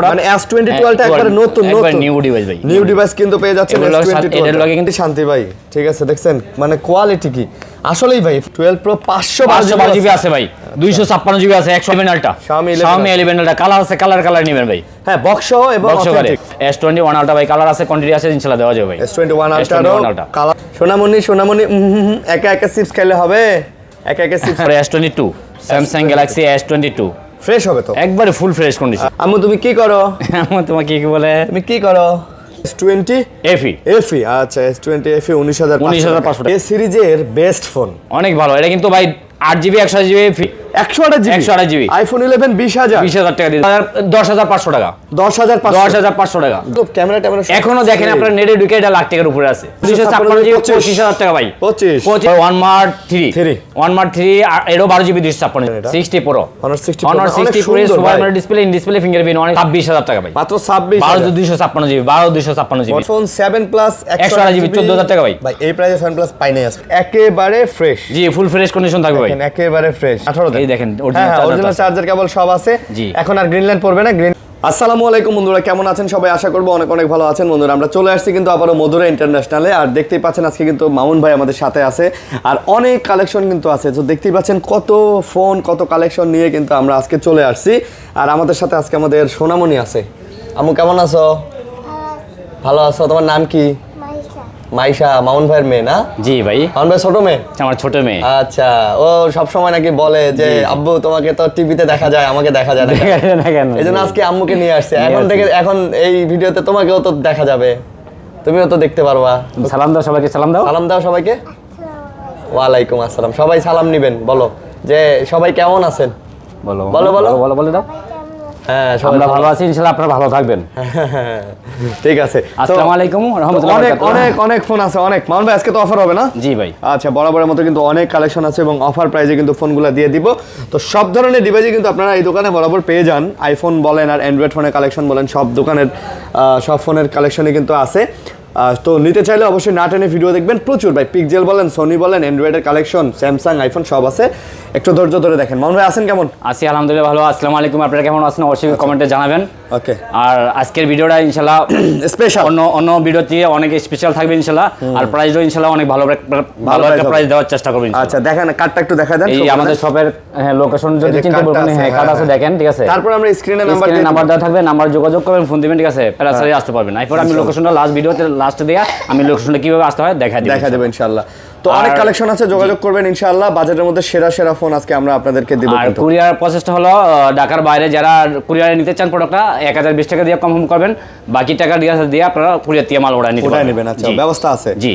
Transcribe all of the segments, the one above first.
মানে S22 টা একবারে নতুন নিউ ডিভাইস ভাই, নিউ ডিভাইস কিন্তু পেয়ে যাচ্ছেন S22 এর লগে কিন্তু শান্তি ভাই। ঠিক আছে, দেখছেন মানে কোয়ালিটি কি আসলেই ভাই 12 প্রো 512 জিবি আছে ভাই, 256 জিবি আছে, 111 আলট্রা, Xiaomi 11 আলট্রা কালার আছে, কালার নেবেন ভাই। হ্যাঁ, বক্স সহ এবং অথেন্টিক S21 আলট্রা ভাই কালার আছে, কোয়ান্টিটি আছে, ইনশাআল্লাহ দেওয়া যাবে ভাই। S21 আলট্রা কালার সোনামণি একা একা চিপস খাইলে হবে, একা একা chips. S22 Samsung Galaxy S22 fresh হবে তো একবারে ফুল ফ্রেশ কন্ডিশন। আম্মু তুমি কি করো? আম্মু তোমাকে কি বলে? তুমি কি করো? S20 FE আচ্ছা, S20 FE 19,500 এই টাকা। সিরিজের বেস্ট ফোন, অনেক ভালো। এটা কিন্তু ভাই 8GB 128GB 128GB আইফোন 11 20,000 টাকা দিয়ে 10,500 টাকা 10,500 টাকা। তো ক্যামেরা এখনো দেখেন আপনার নেটে ঢুকে এটা লাখ টাকার উপরে আছে। 256GB 25,000 টাকা ভাই। 25 1 Mark 3 এরও 12GB 256 60 Pro Honor 60 Pro super display, in display fingerprint, অনেক 26,000 টাকা ভাই, মাত্র 26 12,256GB 12,256GB phone 7 plus 128GB 14,000 টাকা ভাই। ভাই এই প্রাইসে 7 প্লাস পাই নাই আজকে, একেবারে ফ্রেশ। জি, ফুল ফ্রেশ কন্ডিশন থাকবে ভাই, একেবারে ফ্রেশ। 18 এই দেখেন অরিজিনাল চার্জার কেবল সব আছে। এখন আর গ্রিন লাইট পড়বে না। আসসালামু আলাইকুম বন্ধুরা, কেমন আছেন সবাই? আশা করবো অনেক অনেক ভালো আছেন বন্ধুরা। আমরা চলে আসছি কিন্তু আবারও মধুরা ইন্টারন্যাশনালে, আর দেখতেই পাচ্ছেন আজকে কিন্তু মামুন ভাই আমাদের সাথে আছে, আর অনেক কালেকশন কিন্তু আছে। তো দেখতেই পাচ্ছেন কত ফোন, কত কালেকশন নিয়ে কিন্তু আমরা আজকে চলে আসছি। আর আমাদের সাথে আজকে আমাদের সোনামণি আছে। আম্মু কেমন আছো? ভালো আছো? তোমার নাম কি? মাইশা, মামুন ভাইয়ের মেয়ে না? জি ভাই। মামুন ভাই ছোট মেয়ে? আমার ছোট মেয়ে। আচ্ছা, ও সব সময় নাকি বলে যে আব্বু তোমাকে তো টিভিতে দেখা যায়, আমাকে দেখা যায় না কেন? এইজন্য আজকে আম্মুকে নিয়ে আসছে। এখন এই ভিডিওতে তোমাকেও তো দেখা যাবে, তুমিও তো দেখতে পারবা। সালাম দাও সবাইকে, সালাম দাও সবাইকে। ওয়ালাইকুম আসসালাম। সবাই সালাম নিবেন, বলো যে সবাই কেমন আছেন? বলো দাও। হ্যাঁ, সবাই ভালো আছি ইনশাআল্লাহ, আপনারা ভালো থাকবেন। ঠিক আছে, আসসালামু আলাইকুম ওয়া রাহমাতুল্লাহি ওয়া বারাকাতুহু। অনেক ফোন আছে, অনেক। মামুন ভাই আজকে তো অফার হবে না? জি ভাই। আচ্ছা, বরাবরের মতো কিন্তু অনেক কালেকশন আছে এবং অফার প্রাইসে কিন্তু ফোনগুলো দিয়ে দিব। তো সব ধরনের ডিভাইসই কিন্তু আপনারা এই দোকানে বরাবর পেয়ে যান। আইফোন বলেন আর অ্যান্ড্রয়েড ফোনের কালেকশন বলেন, সব দোকানের সব ফোনের কালেকশনই কিন্তু আছে। তো নিতে চাইলে অবশ্যই না টেনে ভিডিও দেখবেন, প্রচুর ভাই। পিক্সেল বলেন, সোনি বলেন, অ্যান্ড্রয়েডের কালেকশন, স্যামসাং, আইফোন সব আছে। একটু ধৈর্য ধরে দেখেন। মামুন ভাই আছেন কেমন? আছি আলহামদুলিল্লাহ ভালো। আসসালামু আলাইকুম, আপনারা কেমন আছেন অবশ্যই কমেন্টে জানাবেন। ওকে। আর আজকের ভিডিওটা ইনশাআল্লাহ স্পেশাল, অন্য ভিডিওতে অনেক স্পেশাল থাকবে ইনশাআল্লাহ। আর প্রাইসও ইনশাআল্লাহ অনেক ভালো একটা প্রাইস দেওয়ার চেষ্টা করব ইনশাআল্লাহ। আচ্ছা, দেখেন কার্ডটা একটু দেখা দেন। এই আমাদের শপের লোকেশন যদি চিনতে পারবেন, হ্যাঁ কার্ড আছে দেখেন, ঠিক আছে। তারপর আমরা স্ক্রিনে নাম্বার দেওয়া থাকবে, নাম্বার যোগাযোগ করবেন, ফোন দিবেন, ঠিক আছে। প্যারাসারি আসতে পারবেন। এরপর আমি লোকেশনটা লাস্ট ভিডিওতে লাস্টে দেয়া আমি লোকেশনটা কিভাবে আসতে হয় দেখা দেব ইনশাআল্লাহ। তো অনেক কালেকশন আছে, যোগাযোগ করবেন ইনশাআল্লাহ। বাজেটের মধ্যে সেরা ফোন আজকে আমরা আপনাদেরকে দেব। আর কুরিয়ার প্রসেসটা হলো ঢাকার বাইরে যারা কুরিয়ারে নিতে চান প্রোডাক্টটা 1020 টাকা দিয়ে কনফার্ম করবেন, বাকি টাকা দিয়ে আপনারা কুরিয়ার দিয়ে মাল অর্ডার নিতে পারবেন। আচ্ছা, ব্যবস্থা আছে। জি।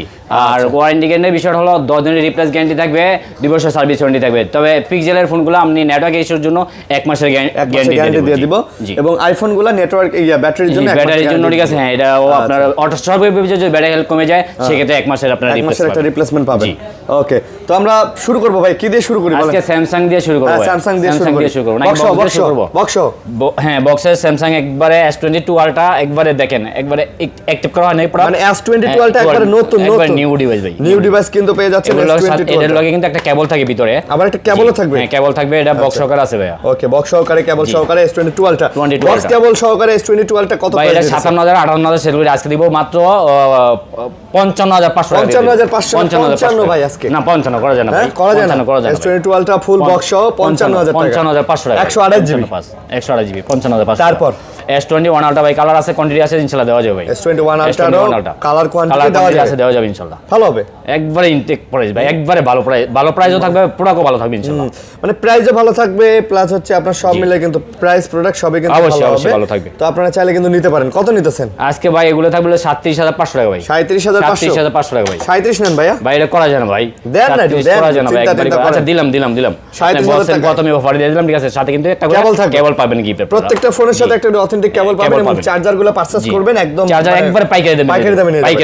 আর ওয়ারেন্টি গ্যারান্টির বিষয় হলো 10 দিনের রিপ্লেস গ্যারান্টি থাকবে, 2 বছর সার্ভিস ওয়ারেন্টি থাকবে। তবে পিক্সেলের ফোনগুলো আপনি নেটওয়ার্ক ইস্যুর জন্য 1 মাসের গ্যারান্টি দিয়ে দিব। এবং আইফোনগুলো নেটওয়ার্ক ব্যাটারির জন্য ঠিক আছে। হ্যাঁ, এটাও আপনার অটো সর্বব্যাপী যদি ব্যাটারি হেলথ কমে যায় সেক্ষেত্রে 1 মাসের আপনারা রিপ্লেসমেন্ট পাবেন। ওকে, তো আমরা শুরু করব ভাই। কি দিয়ে শুরু করি বলেন? আজকে স্যামসাং দিয়ে শুরু করব। স্যামসাং দিয়ে শুরু করব। বক্স হ্যাঁ, বক্সের স্যামসাং একবারে S22 আলট্রা একবারে দেখেন, একবারে অ্যাক্টিভ করা হয় নাই পুরো। মানে S22 আলট্রা একবারে নতুন নিউ ডিভাইস ভাই, নিউ ডিভাইস কিন্তু পেয়ে যাচ্ছেন। এর লগে কিন্তু একটা কেবল থাকে ভিতরে, আবার একটা কেবলও থাকবে। হ্যাঁ, কেবল থাকবে। এটা বক্স সহকারে আছে ভাই। ওকে, বক্স সহকারে, কেবল সহকারে S22 আলট্রা, বক্স কেবল সহকারে S22 আলট্রা কত ভাই? এটা 57,000 58,000 সেল করে আজকে দিব মাত্র 55,500 টাকা। 55,555 ভাই আজকে না 55 করা যায় না ভাই, করা যায় না। S22 আলট্রা ফুল বক্স সহ 55,000 টাকা, 55,500 টাকা, 128 জিবি 55,500। তারপর S21 আলট্রা ভাই কালার আছে, কোয়ান্টিটি আছে, ইনশাআল্লাহ দেওয়া যাবে ভাই। S21 আলট্রা কালার কোয়ান্টিটি দেওয়া যাবে ইনশাআল্লাহ। ভালো হবে, একবারে ইনটেক প্রাইস ভাই, একবারে ভালো প্রাইসও থাকবে, প্রোডাক্টও ভালো থাকবে ইনশাআল্লাহ। মানে প্রাইসও ভালো থাকবে, প্লাস হচ্ছে আপনার সব মিলে কিন্তু প্রাইস প্রোডাক্ট সবই কিন্তু ভালো থাকবে। তো আপনারা চাইলে কিন্তু নিতে পারেন। কত নিতেছেন আজকে ভাই? এগুলো থাকবে 37,500 টাকা ভাই। 37,500 টাকা ভাই। 37 নেন ভাইয়া? ভাই এটা করা যায় না ভাই, দেন না, করা যায় না ভাই। আচ্ছা দিলাম। প্রথমে অফার দিয়ে দিলাম, ঠিক আছে। সাথে কিন্তু একটা কেবল পাবেন গিফট। প্রত্যেকটা ফোনের সাথে একটা অথেন্টিক কেবল পাবেন এবং চার্জারগুলো পারচেজ করবেন একদম চার্জার একবারে পাইকারি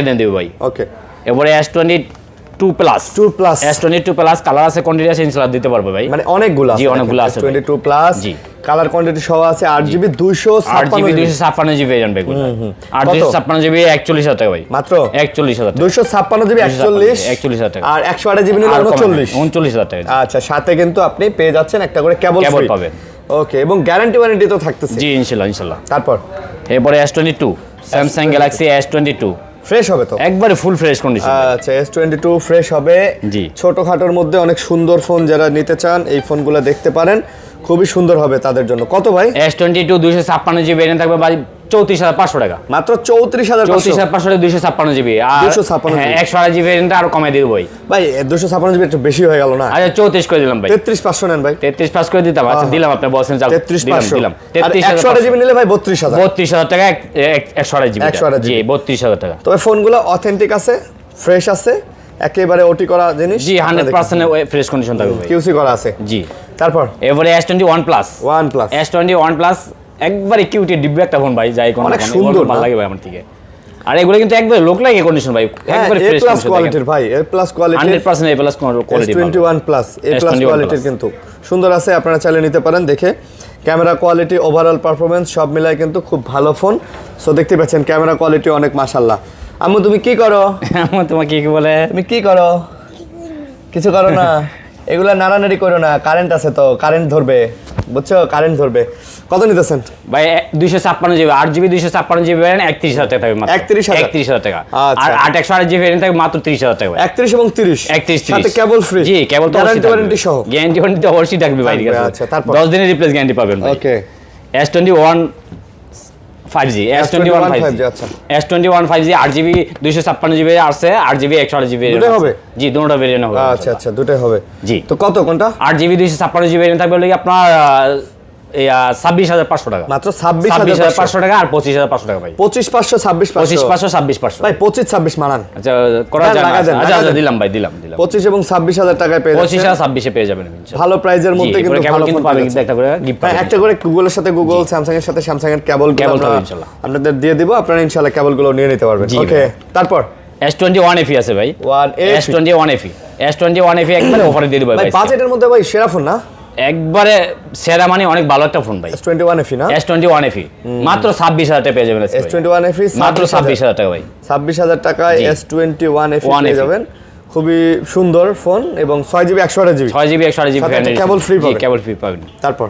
দেন দেব ভাই। ওকে, এবারে S22 plus S22 plus colour আছে, কোয়ান্টিটি আছে, ইনশাআল্লাহ দিতে পারবে ভাই। মানে অনেকগুলো আছে। জি, অনেকগুলো আছে। 22 প্লাস জি, কালার কোয়ান্টিটি সহ আছে। 8GB 256GB এর ভাই। 256GB 41,000 টাকা ভাই, মাত্র 41,000 টাকা। 256GB 41,000 টাকা। আর 128GB নিলে 39,000 টাকা। আচ্ছা, সাথে কিন্তু আপনি পেয়ে যাচ্ছেন একটা করে কেবল পাবেন। ওকে, এবং গ্যারান্টি ওয়ারেন্টি তো থাকতেছে। জি ইনশাল্লাহ। তারপর এরপরে S22 Samsung Galaxy S22 fresh হবে তো একবারে ফুল ফ্রেশ কন্ডিশন। আচ্ছা, S22 ফ্রেশ হবে। জি। ছোটখাটোর মধ্যে অনেক সুন্দর ফোন যারা নিতে চান এই ফোনগুলো দেখতে পারেন, খুবই সুন্দর হবে তাদের জন্য। কত ভাই? S22 256 জিবি ভেরিয়েন্ট থাকবে ভাই 34,500 টাকা। মাত্র 34,500। 34,500 256 জিবি আর 256 হ্যাঁ 128 জিবি ভেরিয়েন্ট আরো কমাই দিব ভাই। ভাই 256 জিবি একটু বেশি হয়ে গেল না? আচ্ছা 34 করে দিলাম ভাই। 33,500 নেন ভাই। 33,500 করে দিতাম। আচ্ছা দিলাম, আপনি বলছেন যাও 33,500 দিলাম। আর 128 জিবি নিলে ভাই 32,000। 32,000 টাকা 128 জিবি। 128 জি 32,000 টাকা। তবে ফোনগুলো অথেন্টিক আছে, ফ্রেশ আছে, একেবারে ওটি করা জিনিস। জি 100% ফ্রেশ কন্ডিশন থাকবে ভাই। কিউসি করা আছে। জি। তারপর এবারে S21 প্লাস। S21 প্লাস একবারে কিউটি ডিব্বা একটা ফোন ভাই, যাই কোন অনেক সুন্দর, ভালো লাগে ভাই আমার থেকে। আর এগুলো কিন্তু একবারে লোক লাগে কন্ডিশন ভাই, একবারে এ ফ্রেশ প্লাস কন্ডিশন কোয়ালিটির ভাই, এ প্লাস কোয়ালিটির 100% A+ quality. S21 plus A plus S21 কোয়ালিটির কিন্তু সুন্দর আছে, আপনারা চাইলে নিতে পারেন দেখে। ক্যামেরা কোয়ালিটি, ওভারঅল পারফরম্যান্স সব মিলায় কিন্তু খুব ভালো ফোন। সো দেখতে পাচ্ছেন ক্যামেরা কোয়ালিটি অনেক মাশাআল্লাহ। আম্মু তুমি কি করো? আমার তোমাকে কি বলে, তুমি কি করো? কিছু করো না, এগুলা নাড়ানাড়ি করো না, কারেন্ট আছে তো, কারেন্ট ধরবে, বুঝছো, কারেন্ট ধরবে। কত নিতেছেন ভাই? 256 জিবি 8 জিবি 256 জিবি ভ্যারিয়েন্ট 31,000 টাকা থাকবে মাত্র। 31,000 টাকা। আচ্ছা। আর 828 জিবি ভ্যারিয়েন্ট থাকবে মাত্র 30,000 টাকা ভাই। 31 এবং 30 31 সাথে কেবল ফ্রি। জি কেবল তো গ্যারান্টি ওয়ারেন্টি সহ। গ্যারান্টি ওয়ারেন্টি অবশ্যই থাকবে ভাই, ঠিক আছে। আচ্ছা, তারপর 10 দিনের রিপ্লেস গ্যারান্টি পাবেন ভাই। ওকে। S21 5G S21 5G আচ্ছা। S21 5G 8 জিবি 256 জিবি আছে, 8 জিবি 128 জিবি দুটোই হবে? জি দুটোটা ভেরিয়েন্ট হবে। আচ্ছা আচ্ছা, দুটোই হবে। জি। তো কত কোনটা? 8 জিবি 256 জিবি ভেরিয়েন্ট থাকবে হলো আপনার 26,500 টাকা। মাত্র 26,500 টাকা আর 25,500 টাকা ভাই। 25,500 26,500 25,500 26,500 ভাই, 25-26 মানান। আচ্ছা করা দেন, যায় না? লাগা দেন, আচ্ছা লাগা আচ্ছা দেন। দিলাম ভাই, দিলাম 25 এবং 26,000 টাকায় পেয়ে যাচ্ছেন। 25 আর 26 পেয়ে যাবেন ইনশাআল্লাহ। ভালো প্রাইজের মধ্যে কিন্তু কেবল ভালো কিন্তু ফোন পাবেন, পাবেন। কিন্তু একটা করে গিফট হ্যাঁ, পাবেন। একটা করে গুগলের সাথে গুগল, স্যামসাং এর সাথে স্যামসাং এর কেবল পাবেন ইনশাআল্লাহ। আপনাদের দিয়ে দিব, আপনারা ইনশাআল্লাহ কেবলগুলো নিয়ে নিতে পারবেন। জি ওকে, ভাই। তারপর S21 FE আছে ভাই। S21 FE S21 FE একবারে অফারে দিয়ে দিব ভাই ভাই। বাজেটের মধ্যে ভাই সেরা ফোন না? একবারে সেরা মানে অনেক ভালো একটা ফোন ভাই। S21 FE না? S21 FE মাত্র 26,000 টাকা পেয়ে যাবেন আজকে ভাই। S21 FE মাত্র 26,000 টাকা ভাই। 26,000 টাকায় জি। S21 FE 1 পেয়ে FE যাবেন। খুবই সুন্দর ফোন এবং 6GB 128GB। 6GB 128GB সাথে ভ্যারিয়েন্ট কেবল free পাবেন। কেবল ফ্রি পাবেন। তারপর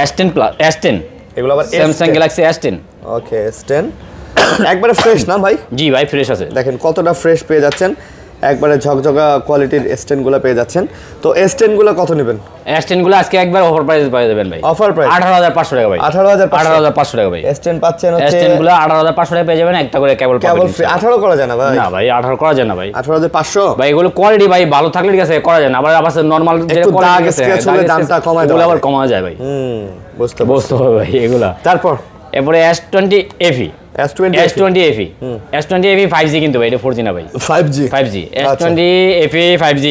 S10 প্লাস S10 এগুলো আবার স্যামসাং গ্যালাক্সি S10। ওকে, S10 একবারে ফ্রেশ না ভাই? জি ভাই ফ্রেশ আছে। দেখেন কতটা ফ্রেশ পেয়ে যাচ্ছেন, একবারে ঝকঝকা কোয়ালিটির S10 গুলো পেয়ে যাচ্ছেন। তো S10 গুলো কত নেবেন? S10 গুলো আজকে একবার অফার প্রাইস পেয়ে যাবেন ভাই। অফার প্রাইস 18,500 টাকা ভাই। 18,500 টাকা ভাই। S10 পাচ্ছেন হচ্ছে S10 গুলো 18,500 টাকা পেয়ে যাবেন, একটা করে কেবল কেবল পাবেন। ফ্রি। 18 করা যায় না ভাই? না ভাই 18 করা যায় না ভাই। 18,500 ভাই এগুলো কোয়ালিটি ভাই ভালো থাকলে ঠিক আছে করা যায় না, আবার নরমাল একটু দাগ স্ক্র্যাচ হলে দামটা কমায় দেওয়া আবার যায়। কমা যায় ভাই। বুঝতে বুঝতে হবে ভাই এগুলা। তারপর এরপরে S20 FE S20 S20 FE S20 FE 5G কিন্তু ভাই, এটা 4G না ভাই, 5G 5G S20 FE 5G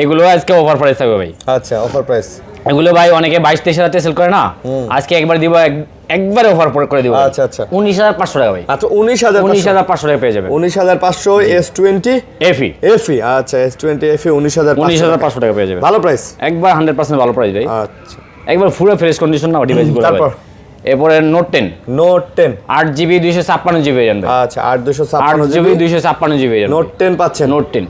এগুলো আজকে অফার প্রাইস থাকবে ভাই। আচ্ছা, অফার প্রাইস এগুলো ভাই অনেকে 22-23 হাজার সেল করে না, আজকে একবার দিব, একবার অফার করে দিব। আচ্ছা আচ্ছা, 19,500 টাকা ভাই। আচ্ছা 19,500 টাকা পেয়ে যাবেন। 19,500 S20 FE FE। আচ্ছা, S20 FE 19,500 টাকা পেয়ে যাবেন। ভালো প্রাইস একবার 100% ভালো প্রাইস ভাই। আচ্ছা, একবার পুরো ফ্রেশ কন্ডিশন না ডিভাইসগুলো। তারপর এরপরে নোট 10 8GB 256GB ভেরিয়েন্ট ভাই। আচ্ছা, 8/256 8GB 256GB ভেরিয়েন্ট নোট 10 পাচ্ছেন। নোট 10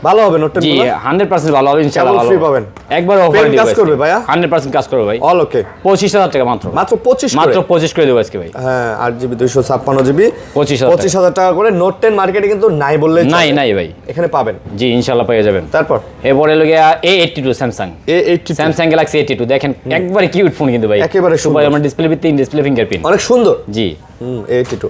ভালো হবে নোট 10 জি 100% ভালো হবে ইনশাআল্লাহ। কেবল ভালো free পাবেন। একবার অফার Pen দিব কাজ করবে ভাইয়া? 100% কাজ করবে ভাই। অল ওকে। 25,000 টাকা মাত্র। মাত্র 25 মাত্র 25 করে দেব আজকে ভাই। হ্যাঁ, 8GB 256GB 25,000 টাকা করে। নোট 10 মার্কেটে কিন্তু নাই বললেই চলে। নাই ভাই, এখানে পাবেন। জি ইনশাআল্লাহ পেয়ে যাবেন। তারপর এরপরে হলো গিয়া A82 Samsung A82 Samsung Galaxy A82 দেখেন একবারে কিউট ফোন কিন্তু ভাই, একেবারে সুন্দর। আমার ডিসপ্লে ভিত্তিক ডিসপ্লে ফিঙ্গারপ্রিন্ট অনেক সুন্দর। জি A82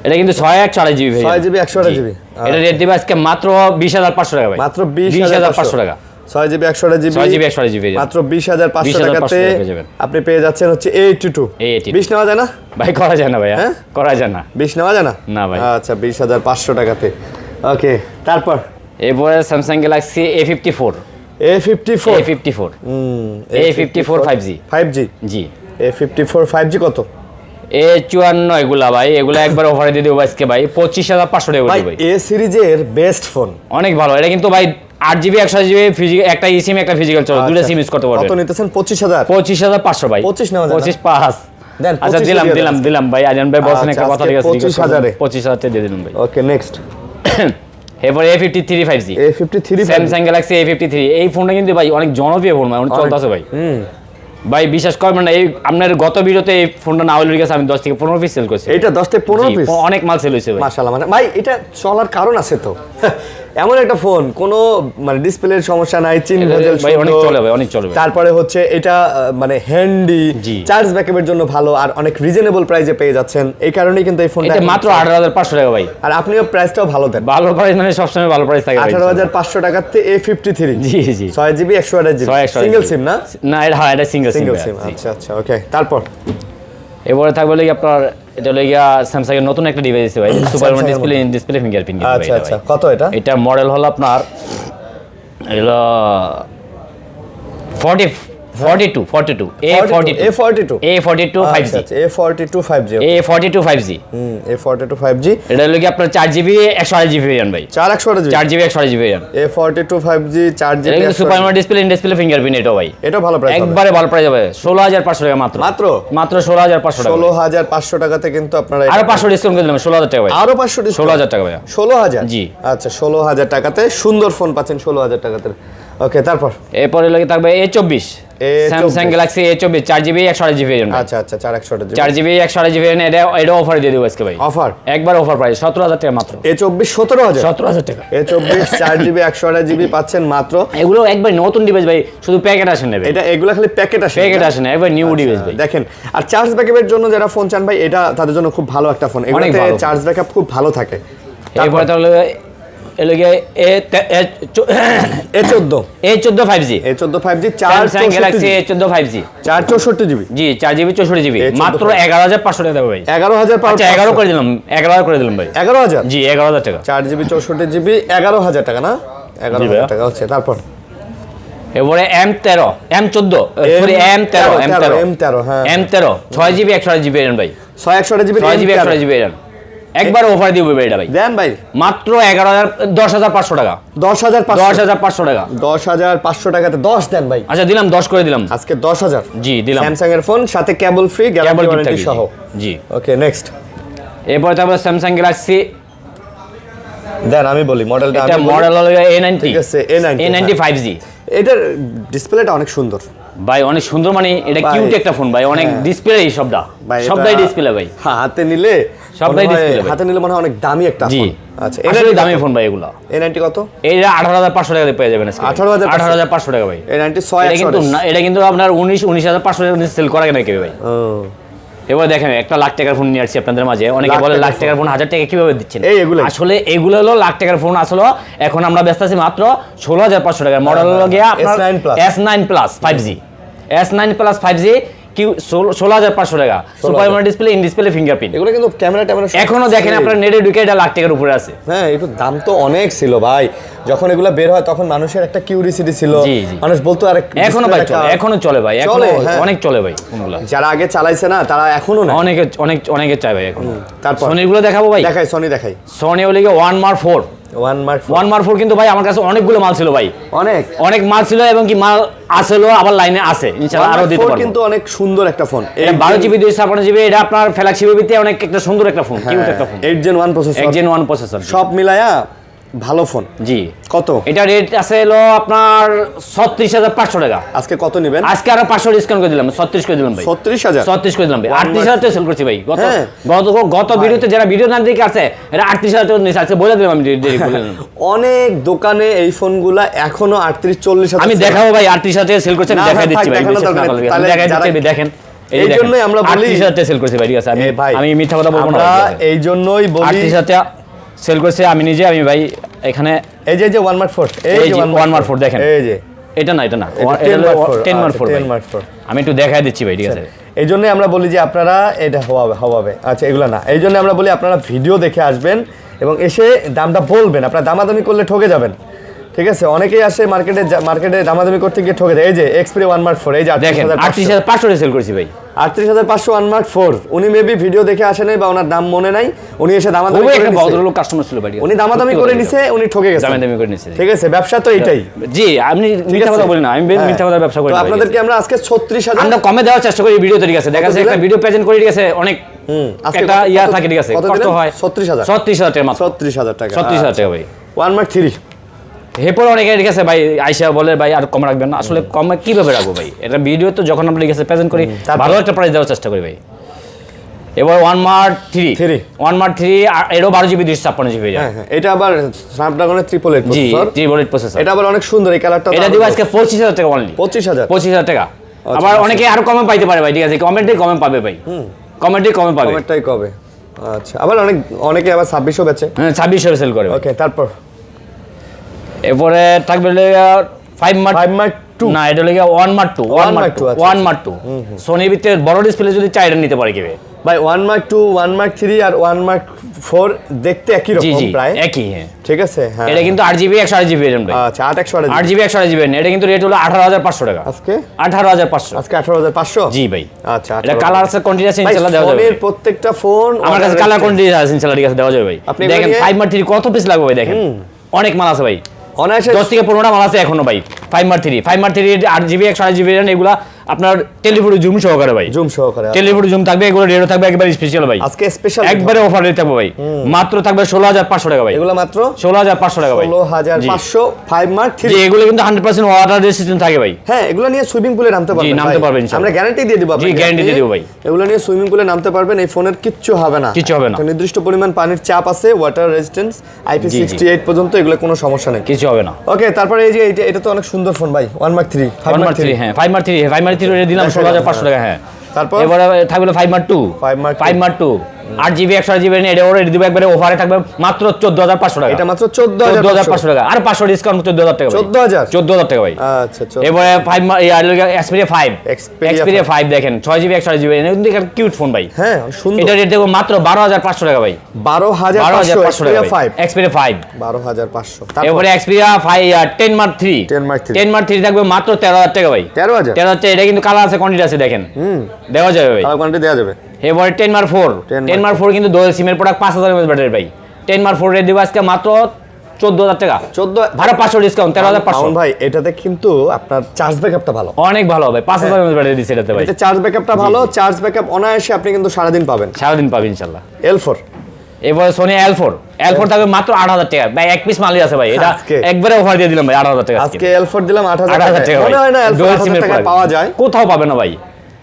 এটা কিন্তু 6/128GB ভাই। 6GB 128GB এটা রেট দিবে আজকে মাত্র 20,500 টাকা ভাই। মাত্র 20,500 টাকা। 6GB 128GB 6GB 128GB মাত্র 20,500 টাকাতে পেয়ে যাবেন। আপনি পেয়ে যাচ্ছেন হচ্ছে A82। 20 নেওয়া যায় না ভাই? করা যায় না ভাই, হ্যাঁ? করা যায় না। 20 নেওয়া যায় না? না ভাই। আচ্ছা, 20,500 টাকাতে। ওকে, তারপর এরপরে Samsung Galaxy A54 A54 A54 5G 5G জি A54 5G কত? A54 এগুলা ভাই, এগুলা একবার অফারে দিয়ে দেবো আজকে ভাই 25,500 টাকা ভাই ভাই। A সিরিজের বেস্ট ফোন, অনেক ভালো এটা কিন্তু ভাই। 8GB 128GB ফিজিক্যাল, একটা eSIM একটা ফিজিক্যাল চলে, দুটো সিম ইউজ করতে পারবেন। কত নিতেছেন? 25,000 25,500 ভাই। 25 নেওয়া যায় না? 25 দেন, আচ্ছা 25 দিলাম ভাই। আজান ভাই বলছেন একটা কথা, ঠিক আছে 25,000 25,000 টাকা দিয়ে দিলাম ভাই। ওকে, নেক্সট এরপরে A53 5G A53 Samsung Galaxy A53 এই ফোনটা কিন্তু ভাই অনেক জনপ্রিয় ফোন, মানে চলতেছে ভাই। ভাই বিশ্বাস করবেন না, এই আপনার গত ভিডিওতে এই ফোনটা না হলে গেছে আমি 10 থেকে 15 পিস সেল করছি। এটা 10 থেকে 15 জি, পিস অনেক মাল সেল হয়েছে ভাই। মাশাআল্লাহ, মানে ভাই এটা চলার কারণ আছে তো। এমন একটা ফোন, কোনো মানে ডিসপ্লের সমস্যা নাই, চিন ভেজেল ভাই অনেক চলে ভাই, অনেক চলে ভাই। তারপরে হচ্ছে এটা মানে হ্যান্ডি, জি। চার্জ ব্যাকআপের জন্য ভালো, আর অনেক রিজনেবল প্রাইসে পেয়ে যাচ্ছেন। এই কারণেই কিন্তু এই ফোনটা এটা মাত্র 18,500 টাকা ভাই। আর আপনিও প্রাইসটাও ভালো দেন। ভালো প্রাইস মানে সবসময় ভালো প্রাইস থাকে ভাই। 18,500 টাকাতে A53 জি জি 6GB 128GB 128GB সিঙ্গেল সিম না? না, এটা হ্যাঁ, এটা সিঙ্গেল সিঙ্গেল সিম। সিম, আচ্ছা আচ্ছা, ওকে। তারপর এবারে থাকবে লাগি আপনার, এটা হলো গিয়া স্যামসাং এর নতুন একটা ডিভাইস আছে ভাই, সুপার Samsung এর ডিসপ্লে, ইন ডিসপ্লে ফিঙ্গারপ্রিন্ট। আচ্ছা আচ্ছা, কত এটা? এটা মডেল হলো আপনার এগুলো 42 A42 5G, A42 5G, A42 5G, A42 5G, এটা হলো কি আপনার 4GB 128GB ভেরিয়েন্ট ভাই, 428GB 4GB 128GB variant. A42 5G 4GB এটা কিন্তু super display, in display fingerprint, এটাও ভাই এটা ভালো প্রাইস, একবারে ভালো প্রাইস হবে। 16,500 টাকা মাত্র, মাত্র 16,500 টাকা। 16,500 টাকাতে কিন্তু আপনারা আরো 500 ডিসকাউন্ট করে দিলাম, 16,000 টাকা ভাই। আরো 500 ডিসকাউন্ট, 16,000 টাকা ভাই। 16,000, জি। আচ্ছা 16,000 টাকাতে সুন্দর ফোন পাচ্ছেন 16,000 টাকাতে। ওকে, তারপর এরপরে লাগে থাকবে A24 Samsung Galaxy A24 4GB 128GB variant. আচ্ছা আচ্ছা, 428GB 4GB 128GB ভেরিয়েন্ট, এটা অফার দিয়ে দেব আজকে ভাই, অফার একবার অফার প্রাইস 17,000 টাকা মাত্র। A24 17,000, 17,000 টাকা। A24 4GB 128GB পাচ্ছেন মাত্র। এগুলো একবার নতুন ডিভাইস ভাই, শুধু প্যাকেট আসে নেবে, এটা এগুলা খালি প্যাকেট আসে, প্যাকেট আসে না, একবার নিউ ডিভাইস ভাই। দেখেন, আর চার্জ ব্যাকআপের জন্য যারা ফোন চান ভাই, এটা তাদের জন্য খুব ভালো একটা ফোন। এগুলোতে ভালো চার্জ ব্যাকআপ খুব ভালো থাকে। এরপরে তাহলে এলাকে A14 5G, A14 5G Samsung Galaxy A14 5G 464GB, জি 4GB 64GB A14 মাত্র 11,500 টাকা দেবো ভাই। 11,500, আচ্ছা 11 করে দিলাম, 11 করে দিলাম ভাই। 11,000, জি 11,000 টাকা। 4GB 64GB 11,000 টাকা না? 11,000 টাকা হচ্ছে। তারপর এবারে M13 M14 সরি M13 হ্যাঁ, M13 6GB 128GB ভেরিয়েন্ট ভাই, 668GB 6GB 128GB ভেরিয়েন্ট, একবার অফার দিব ভাই এটা ভাই, দেন ভাই মাত্র 10,500 টাকা। 10,500 টাকা 10,500 টাকাতে 10 দেন ভাই। আচ্ছা দিলাম, 10 করে দিলাম আজকে 10,000, জি দিলাম, স্যামসাং এর ফোন, সাথে কেবল ফ্রি, গ্যারান্টি ওয়ারেন্টি সহ। জি। ওকে, নেক্সট এরপরে তারপর স্যামসাং গ্যালাক্সি, দেন আমি বলি মডেলটা। এটা মডেল হলো A90, ঠিক আছে, A90 5G। এটার ডিসপ্লেটা অনেক সুন্দর ভাই, অনেক সুন্দর, মানে এটা ভাই, কিউট একটা ফোন ভাই, অনেক ডিসপ্লে এই সবটা, ভাই, সবটাই এটা ডিসপ্লে ভাই, হাতে নিলে সবটাই মনে হয়- display ভাই। হাতে নিলে মনে হয় অনেক দামি একটা জি। ফোন। আচ্ছা, আসলে দামি ফোন ভাই এগুলো। A90 কত? এটা 18,500 টাকা দিয়ে পেয়ে যাবেন আজকে। 18,500 টাকা ভাই। A90 এটা কিন্তু 6 না, এটা কিন্তু আপনার 19,500 টাকা দিয়ে সেল করা কেন কেউ ভাই। এবার দেখেন, একটা লাখ টাকার ফোন নিয়ে আসছি আপনাদের মাঝে, অনেকে বলে লাখ টাকার ফোন 1,000 টাকা কিভাবে দিচ্ছেন। এগুলো আসলে এগুলো হলো লাখ টাকার ফোন, আসলে এখন আমরা ব্যস্ত আছি মাত্র 16,500 টাকার মডেল হলো গিয়া আপনার S9 plus 5G, S9 plus 5G কি 16,500 টাকা, super display, in display fingerprint. এগুলো কিন্তু ক্যামেরা এখনো দেখেন আপনার নেটে ঢুকে এটা লাখ টাকার উপরে আছে। হ্যাঁ, একটু দাম তো অনেক ছিল ভাই, যখন এগুলো বের হয় তখন মানুষের একটা কিউরিসিটি ছিল, জি, জি। মানুষ বলতো আরে এখনো ভাই চলে, এখনো চলে ভাই, এখনো হ্যাঁ। অনেক চলে ভাই ফোনগুলো। যারা আগে চালাইছে না তারা এখনো না, অনেকে চাই ভাই এখন। তারপর সনির গুলো দেখাবো ভাই, দেখাই, সনি দেখাই। সনি হলে গিয়ে 1 Mark 4 1 Mark 4 কিন্তু ভাই আমার কাছে অনেকগুলো মাল ছিল ভাই, অনেক মাল ছিল, এবং কি মাল আসলো আবার লাইনে আছে, ইনশাআল্লাহ আরো দিতে পারবো। কিন্তু অনেক সুন্দর একটা ফোন, এটা 12GB 256GB, এটা আপনার ফ্ল্যাগশিপের ভিতরে অনেক একটা সুন্দর একটা ফোন, কিউট একটা phone, 8 Gen 1 processor, 8 Gen 1 processor, সব মিলায়া ভালো ফোন। জি। কত এটা রেট আছে হলো আপনার 36,500 টাকা। আজকে কত নেবেন? আজকে আরো 500 ডিসকাউন্ট করে দিলাম, 36 করে দিলাম ভাই। 36,000 করে দিলাম ভাই, 38,000 টাকা সেল করছি ভাই। হ্যাঁ। গত ভিডিওতে যারা ভিডিও না দেখে আছে, এটা 38,000 টাকা নিচে আছে, বলে দিলাম আমি দেরি করে দিলাম। অনেক দোকানে এই ফোনগুলা এখনো 38-40,000 আমি দেখাবো ভাই, 38,000 টাকা সেল করছে, আমি দেখাই দিচ্ছি ভাই, বিশ্বাস না করলে আমি দেখাই দিচ্ছি, দেখেন এই জন্যই আমরা বলি 38,000 টাকা সেল করছি ভাই, ঠিক আছে, আমি মিথ্যা কথা বলবো না, এই জন্যই বলি 38,000 টাকা সেল করছে আমি নিজে, আমি ভাই এখানে এই যে 1 Mark 4, এই যে 1 Mark 4 দেখেন, এই যে এটা না, এটা 10 Mark 4 Mark 4 আমি একটু দেখাই দিচ্ছি ভাই, ঠিক আছে। এই জন্যই আমরা বলি যে আপনারা এটা হওয়াবে, আচ্ছা এগুলো না, এই জন্য আমরা বলি আপনারা ভিডিও দেখে আসবেন এবং এসে দামটা বলবেন, আপনারা দামাদামি করলে ঠকে যাবেন, ঠিক আছে। অনেকেই আসে মার্কেটে দামাদামি করতে গিয়ে ঠকে যায়। এই যে Xperia 1 Mark 4, এই যে 38,500 সেল করছি ভাই, 38,500 1 Mark 4। উনি মেবি ভিডিও দেখে আসে নাই বা ওনার দাম মনে নাই, উনি এসে দামাদামি করে নিছে, ভদ্রলোক কাস্টমার ছিল ভাই, উনি দামাদামি করে নিছে, উনি ঠকে গেছে, দামাদামি করে নিছে, ঠিক আছে। ব্যবসা তো এইটাই। জি, আপনি মিথ্যা কথা বলি না, আমি মিথ্যা কথা ব্যবসা করি তো না। আপনাদেরকে আমরা আজকে 36,000 আমরা কমে দেওয়ার চেষ্টা করি ভিডিওতে, ঠিক আছে। দেখা যাচ্ছে একটা ভিডিও প্রেজেন্ট করে, ঠিক আছে, অনেক আজকে একটা থাকে, ঠিক আছে, কষ্ট হয়। 36,000 36,000 টাকা মাত্র, 36,000 টাকা, 36,000 টাকা ভাই। 1 Mark 3 এরপর অনেকে ঠিক আছে ভাই আইসা বলে ভাই আর কম রাখবেন না, আসলে কমে কিভাবে রাখবো ভাই, এটা ভিডিও তো যখন আমরা ঠিক আছে প্রেজেন্ট করি ভালো একটা প্রাইস দেওয়ার চেষ্টা করি ভাই। এবার ওয়ান মার্ক থ্রি এরও 12 GB 256 GB। এটা আবার স্ন্যাপড্রাগনের 888 জি প্রসেসর, 888 প্রসেসর। এটা আবার অনেক সুন্দর, এই কালারটা এটা দিব আজকে 25000 টাকা অনলি। 25000 টাকা। আবার অনেকে আরো কমে পাইতে পারে ভাই, ঠিক আছে কমেন্টে কমে পাবে ভাই, কমেন্টে কমে পাবে। কমেন্টটাই কবে? আচ্ছা, আবার অনেকে আবার 2600 বেচে। হ্যাঁ 2600 সেল করে। ওকে, তারপর এরপরে থাকবে 5 মার্ক 2 না, এটা লাগে 1 মার্ক 2 1 মার্ক 2 সোনি ভিতরে বড় ডিসপ্লে যদি চাইটা নিতে পারে কিবে ভাই 1 মার্ক 2 1 মার্ক 3 আর 1 মার্ক 4 দেখতে একই রকম প্রায়, একই। হ্যাঁ ঠিক আছে। হ্যাঁ, এটা কিন্তু 8 GB 128 GB RAM ভাই। আচ্ছা 8 GB 128 GB এটা কিন্তু রেট হলো 18500 টাকা আজকে। 18500 আজকে 18500। জি ভাই। আচ্ছা, এটা কালার আছে, কোয়ান্টিটি আছে, ইনশাআল্লাহ দেওয়া যাবে। ফোনের প্রত্যেকটা ফোন আমার কাছে কালার কোয়ান্টিটি আছে, ইনশাআল্লাহ ঠিক আছে দেওয়া যাবে ভাই। দেখেন 5 মার্ক 3 কত পিস লাগবে ভাই, দেখেন অনেক মাল আছে ভাই, অনায়াসে 10 থেকে 15টা মাল আছে এখনো ভাই। 5 মার্ক 3 8 GB 128 GB RAM এগুলা আপনার টেলিফোটো জুম সহকারে ভাই, জুম সহকারে টেলিফোটো জুম থাকবে, এগুলো রেডও থাকবে একবার স্পেশাল ভাই। আজকে স্পেশাল একবারে অফার রেট থাকবে ভাই, মাত্র থাকবে 16500 টাকা ভাই। এগুলো মাত্র 16500 টাকা ভাই। 16500 5 মার্ক 3। জি এগুলো কিন্তু 100% ওয়াটার রেজিস্ট্যান্ট থাকে ভাই। হ্যাঁ, এগুলো নিয়ে সুইমিং পুলে নামতে পারবেন। জি নামতে পারবেন ভাই, আমরা গ্যারান্টি দিয়ে দিব আপনাকে। জি গ্যারান্টি দিয়ে দিব ভাই। এগুলো নিয়ে সুইমিং পুলে নামতে পারবেন, এই ফোনের কিচ্ছু হবে না, কিছু হবে না। একটা নির্দিষ্ট পরিমাণ পানির চাপ আছে, ওয়াটার রেজিস্ট্যান্স IP68 পর্যন্ত, এগুলো কোনো সমস্যা নেই, কিছু হবে না। ওকে, তারপরে এই যে এটা তো অনেক সুন্দর ফোন ভাই, 1 মার্ক 3 5 মার্ক 3 হ্যাঁ 5 মার্ক 3 রেট দিলাম 16500 টাকা। হ্যাঁ, তারপর এবারে থাকবে 5 মার্ক 2 5 মার্ক 2 8 GB 128 GB এটা ওরে দিব একবারে অফারে থাকবে মাত্র 14500 টাকা। এটা মাত্র 14500 টাকা, আর 500 ডিসকাউন্ট 14000 টাকা। 14000 টাকা ভাই। আচ্ছা, এবারে 5 Xperia 5 Xperia 5 দেখেন 6 GB 128 GB এটা কিন্তু একটা কিউট ফোন ভাই। হ্যাঁ সুন্দর। এটা রেট দেবো মাত্র 12500 টাকা ভাই। 12500 টাকা ভাই। Xperia 5 12500। এবারে Xperia 5 10 মার্ক 3 10 মার্ক 3 থাকবে মাত্র 13000 টাকা ভাই। 13000 এটা কিন্তু কালার আছে, কোয়ান্টিটি আছে, দেখেন দেওয়া যাবে ভাই, কালার কোয়ান্টিটি দেওয়া যাবে। এবারে 10 মার্ক 4 কিন্তু ডুয়াল সিমের প্রোডাক্ট 5000 mAh ব্যাটারি ভাই। 10 মার্ক 4 রেট দিব আজকে মাত্র 14000 টাকা। 14 ভাড়া 500 ডিসকাউন্ট 13500 ভাই। এটাতে কিন্তু আপনার চার্জ ব্যাকআপটা ভালো, অনেক ভালো হবে। 5000 mAh ব্যাটারি দিছে এটাতে ভাই। এটা চার্জ ব্যাকআপটা ভালো, চার্জ ব্যাকআপ অনায়াসে আপনি কিন্তু সারাদিন পাবেন, সারাদিন পাবেন ইনশাআল্লাহ। L4 এবারে Sony L4 থাকবে মাত্র 8000 টাকা ভাই। এক পিস মালই আছে ভাই, এটা একবারে অফার দিয়ে দিলাম ভাই 8000 টাকা। আজকে L4 দিলাম 8000 টাকা। মনে হয় না L4 8000 টাকা পাওয়া যায়, কোথাও পাবে না ভাই।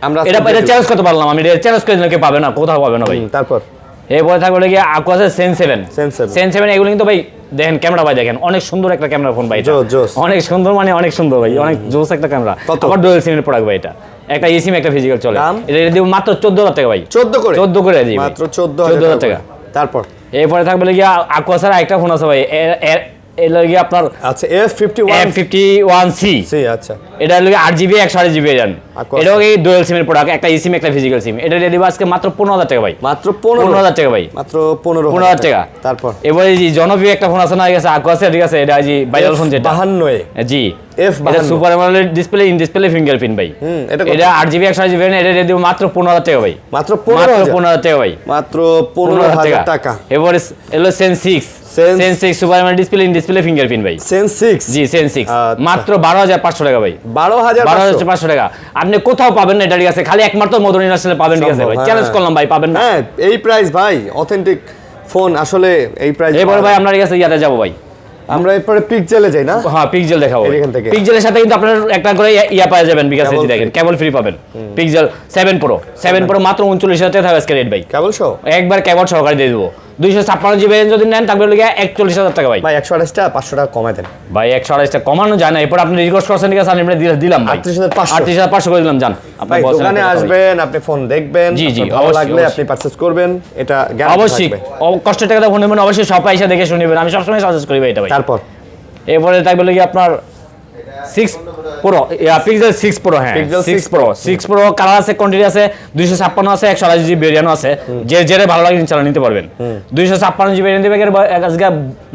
আমরা এটা চ্যালেঞ্জ করতে পারলাম, আমি এটা চ্যালেঞ্জ করে দিলাম, কেউ পাবে না, কোথাও পাবে না ভাই। তারপর এরপরে থাকবে গিয়ে Aquos Sen 7 এগুলো কিন্তু ভাই দেখেন ক্যামেরা ভাই, দেখেন অনেক সুন্দর একটা ক্যামেরা ফোন ভাই, অনেক সুন্দর, মানে অনেক সুন্দর ভাই, অনেক জোস একটা ক্যামেরা। আবার ডুয়াল সিমের প্রোডাক্ট ভাই, এটা একটা eSIM একটা ফিজিক্যাল চলে। এটা দিব মাত্র 14000 টাকা ভাই। 14 করে দিই মাত্র 14000 টাকা। তারপর এরপরে থাকবে গিয়ে Aquos এর একটা ফোন আছে ভাই, এর লাগে আপনার আচ্ছা F51C। আচ্ছা, এটা লাগে 8 GB 128 GB RAM। এটাও কি ডুয়াল সিমের প্রোডাক্ট, একটা eSIM একটা ফিজিক্যাল সিম। এটা দিয়ে দিব আজকে মাত্র 15000 টাকা ভাই। মাত্র 15000 টাকা ভাই। মাত্র 15000 টাকা। তারপর এবারে জি জনপ্রিয় একটা ফোন আছে না, গেছে Aquos এর, ঠিক আছে, এটা জি ভাইরাল ফোন যেটা 52 জি F52 এটা super AMOLED display, in display fingerprint ভাই। এটা 8 GB 128 GB RAM, এটা দিয়ে দিব মাত্র 15000 টাকা ভাই। মাত্র 15000 টাকা ভাই। মাত্র 15000 টাকা। এবারে এলো Sen 6 super AMOLED display, in display fingerprint ভাই। Sen 6 জি Sen 6 মাত্র 12500 টাকা ভাই। 12500 টাকা। আপনি কোথাও পাবেন না, এটা ঠিক আছে, খালি একমাত্র মধুর ইন্টারন্যাশনালে পাবেন, ঠিক আছে ভাই। চ্যালেঞ্জ করলাম ভাই, পাবেন না। হ্যাঁ, এই প্রাইস ভাই, অথেন্টিক ফোন আসলে এই প্রাইস। এবারে ভাই আমরা ঠিক আছে ইয়াতে যাব ভাই, আমরা এরপরে পিক্সেলে যাই না? হ্যাঁ পিক্সেল দেখাবো এখান থেকে। পিক্সেলের সাথে কিন্তু আপনারা একটা করে ইয়া পাওয়া যাবেন, বিকাশে দেখেন কেবল ফ্রি পাবেন। পিক্সেল 7 Pro মাত্র 39000 টাকা থাকবে আজকে রেট ভাই। কেবল সহ একবার কেবল সহকারে দিয়ে দেবো। 256 GB যদি নেন তাহলে লাগে 41000 টাকা ভাই। ভাই 128 টাকা 500 টাকা কমায় দেন ভাই। 128 টাকা কমানো যায় না, এরপর আপনি রিকোয়েস্ট করছেন, ঠিক আছে, আমি দিলাম ভাই 38500 করে দিলাম। জান আপনি ভাই দোকানে আসবেন, আপনি ফোন দেখবেন, জি ভালো লাগলে আপনি পারচেজ করবেন, এটা গ্যারান্টি অবশ্যই। কষ্টের টাকাটা ফোন নেবেন, অবশ্যই শপে এসে দেখে শুনবেন, আমি সবসময় সাজেস্ট করি ভাই এটা ভাই। তারপর এরপরে থাকবে কি আপনার 6 Pro Pixel 6 Pro। হ্যাঁ Pixel 6 Pro কালার আছে, কোয়ান্টিটি আছে, 256 আছে, 128 GB ভেরিয়েন্ট আছে, যে যেটা ভালো লাগে ইনশাআল্লাহ নিতে পারবেন। 256 GB ভেরিয়েন্ট দিবে আজকে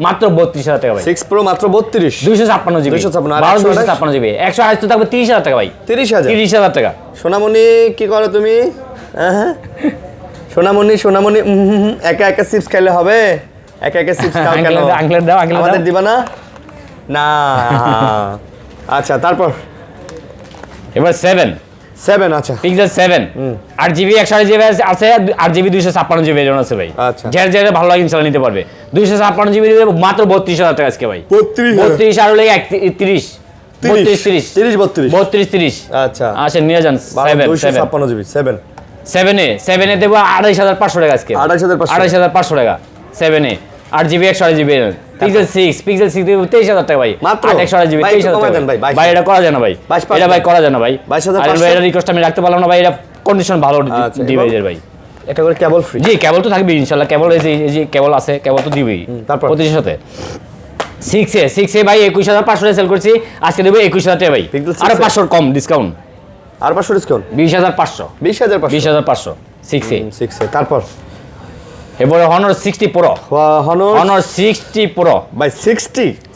মাত্র 32000 টাকা ভাই। 6 Pro মাত্র 32 256 GB 256 GB 128 তো থাকবে 30000 টাকা ভাই। 30000 টাকা। সোনামণি কি করো তুমি? হ্যাঁ সোনামণি একা একা চিপস খাইলে হবে? একা একা চিপস খাও কেন? আঙ্কেল দাও আমাদের দিবা না? না। আচ্ছা তারপর এবার 7 7 আচ্ছা পিক্সেল 7 8GB 128GB আছে 8GB 256GB ভেরিয়েন্ট আছে ভাই আচ্ছা যার যার ভালো লাগে ইনশাআল্লাহ নিতে পারবে 256GB দিবে মাত্র 32000 টাকা আজকে ভাই 32 আর লাগে 31 32 আচ্ছা আসেন নিয়ে যান 256GB 7 এ দেব 28500 টাকা আজকে 28500 টাকা 7 এ 8GB 128GB পিক্সেল 6 দেব 23000 টাকা ভাই মাত্র 128GB 23000 টাকা ভাই এটা করা যায় না ভাই এটা ভাই করা যায় না ভাই 22500 ভাই এটা রিকোয়েস্ট আমি রাখতে পারলাম না ভাই এটা কন্ডিশন ভালো ডিভাইসের ভাই এটা করে কেবল ফ্রি জি কেবল তো থাকবে ইনশাআল্লাহ কেবল এই যে কেবল আছে কেবল তো দিবেই তারপর প্রতিটির সাথে 6 এ ভাই 21500 এ সেল করছি আজকে দেব 21000 টাকা ভাই আর 500 কম ডিসকাউন্ট আর 500 ডিসকাউন্ট 20500 20500 6 এ তারপর এবারে Honor 60 Pro Honor 60 Pro ভাই